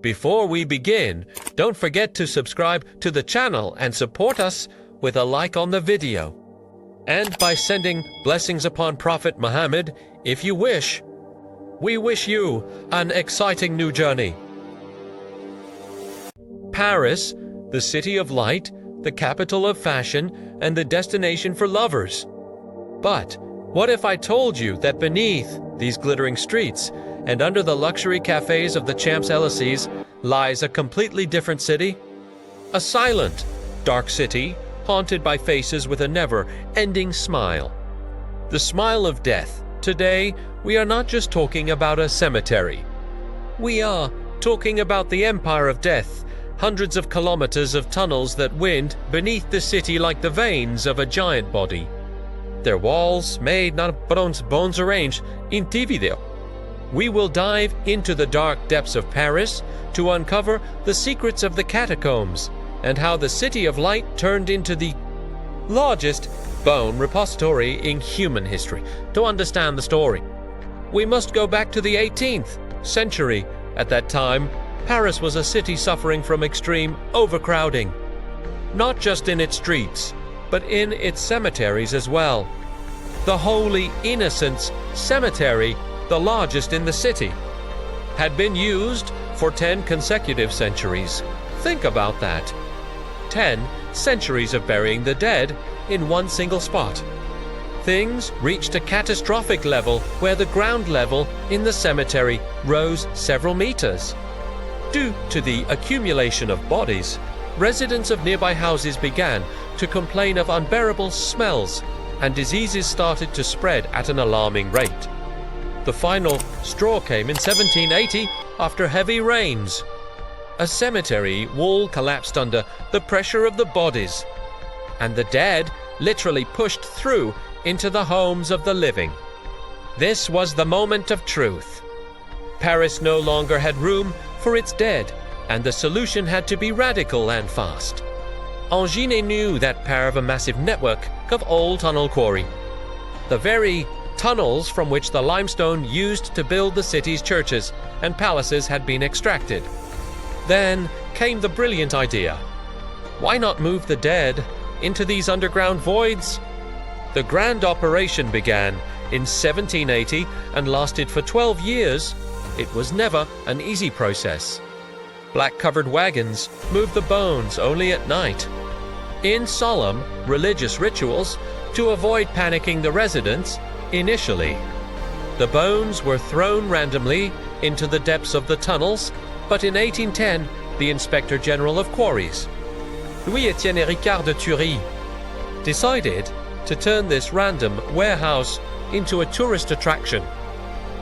Before we begin, don't forget to subscribe to the channel and support us with a like on the video, and by sending blessings upon Prophet Muhammad if you wish. We wish you an exciting new journey. Paris, the city of light, the capital of fashion, and the destination for lovers. But what if I told you that beneath these glittering streets and under the luxury cafes of the Champs-Élysées lies a completely different city? A silent, dark city haunted by faces with a never-ending smile. The smile of death. Today, we are not just talking about a cemetery. We are talking about the empire of death, hundreds of kilometers of tunnels that wind beneath the city like the veins of a giant body. Their walls made not of bones arranged in video. We will dive into the dark depths of Paris to uncover the secrets of the catacombs and how the City of Light turned into the largest bone repository in human history. To understand the story, we must go back to the 18th century. At that time, Paris was a city suffering from extreme overcrowding, not just in its streets, but in its cemeteries as well. The Holy Innocents Cemetery, the largest in the city, had been used for 10 consecutive centuries. Think about that. 10 centuries of burying the dead in one single spot. Things reached a catastrophic level where the ground level in the cemetery rose several meters. Due to the accumulation of bodies, residents of nearby houses began to complain of unbearable smells, and diseases started to spread at an alarming rate. The final straw came in 1780 after heavy rains. A cemetery wall collapsed under the pressure of the bodies, and the dead literally pushed through into the homes of the living. This was the moment of truth. Paris no longer had room for its dead, and the solution had to be radical and fast. Engines knew that power of a massive network of old tunnel quarry. The very tunnels from which the limestone used to build the city's churches and palaces had been extracted. Then came the brilliant idea. Why not move the dead into these underground voids? The grand operation began in 1780 and lasted for 12 years. It was never an easy process. Black-covered wagons moved the bones only at night, in solemn religious rituals to avoid panicking the residents initially. The bones were thrown randomly into the depths of the tunnels, but in 1810, the Inspector General of Quarries, Louis-Étienne Ricard de Thury, decided to turn this random warehouse into a tourist attraction.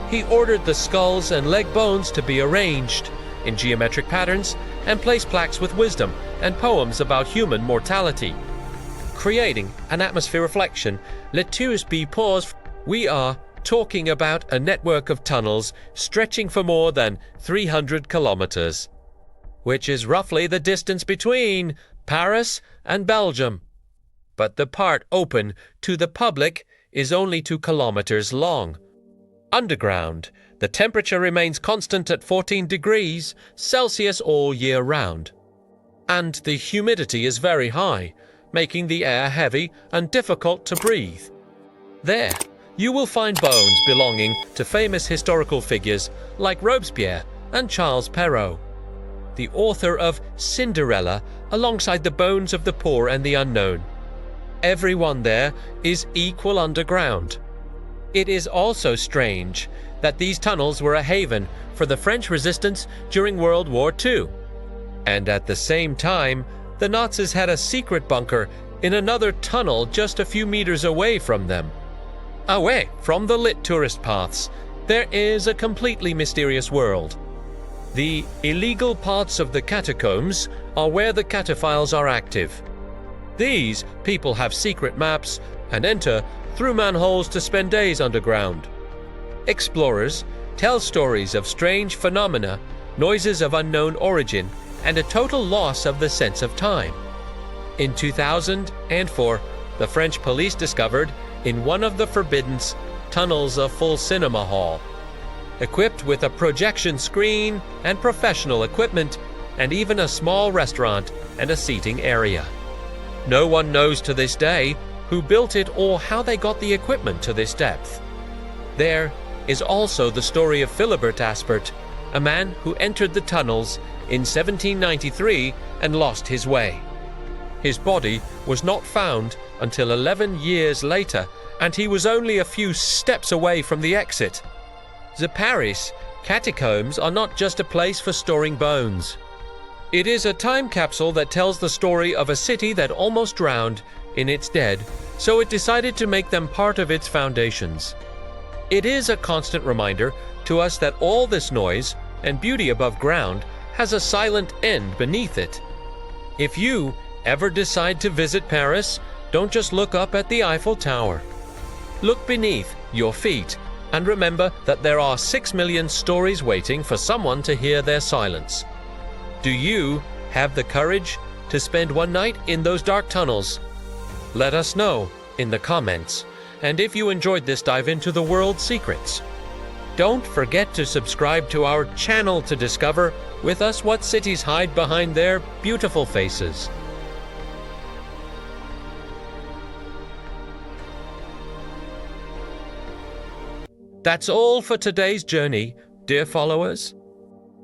He ordered the skulls and leg bones to be arranged in geometric patterns and placed plaques with wisdom and poems about human mortality, creating an atmosphere reflection. Let us be paused. We are talking about a network of tunnels stretching for more than 300 kilometers, which is roughly the distance between Paris and Belgium. But the part open to the public is only 2 kilometers long. Underground, the temperature remains constant at 14 degrees Celsius all year round, and the humidity is very high, making the air heavy and difficult to breathe. There, you will find bones belonging to famous historical figures like Robespierre and Charles Perrault, the author of Cinderella, alongside the bones of the poor and the unknown. Everyone there is equal underground. It is also strange that these tunnels were a haven for the French resistance during World War II. And at the same time, the Nazis had a secret bunker in another tunnel just a few meters away from them. Away from the lit tourist paths, there is a completely mysterious world. The illegal parts of the catacombs are where the cataphiles are active. These people have secret maps and enter through manholes to spend days underground. Explorers tell stories of strange phenomena, noises of unknown origin, and a total loss of the sense of time. In 2004, the French police discovered in one of the forbidden tunnels a full cinema hall. equipped with a projection screen and professional equipment, and even a small restaurant and a seating area. No one knows to this day who built it or how they got the equipment to this depth. There is also the story of Philibert Aspert, a man who entered the tunnels in 1793 and lost his way. His body was not found until 11 years later, and he was only a few steps away from the exit. The Paris Catacombs are not just a place for storing bones. It is a time capsule that tells the story of a city that almost drowned in its dead, so it decided to make them part of its foundations. It is a constant reminder to us that all this noise and beauty above ground has a silent end beneath it. If you ever decide to visit Paris, don't just look up at the Eiffel Tower. Look beneath your feet and remember that there are 6 million stories waiting for someone to hear their silence. Do you have the courage to spend one night in those dark tunnels? Let us know in the comments. And if you enjoyed this dive into the world's secrets, don't forget to subscribe to our channel to discover with us what cities hide behind their beautiful faces. That's all for today's journey, dear followers.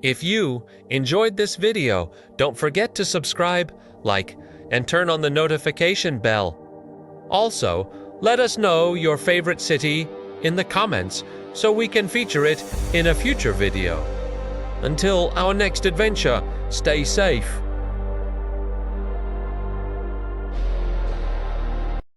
If you enjoyed this video, don't forget to subscribe, like, and turn on the notification bell. Also, let us know your favorite city in the comments so we can feature it in a future video. Until our next adventure, stay safe.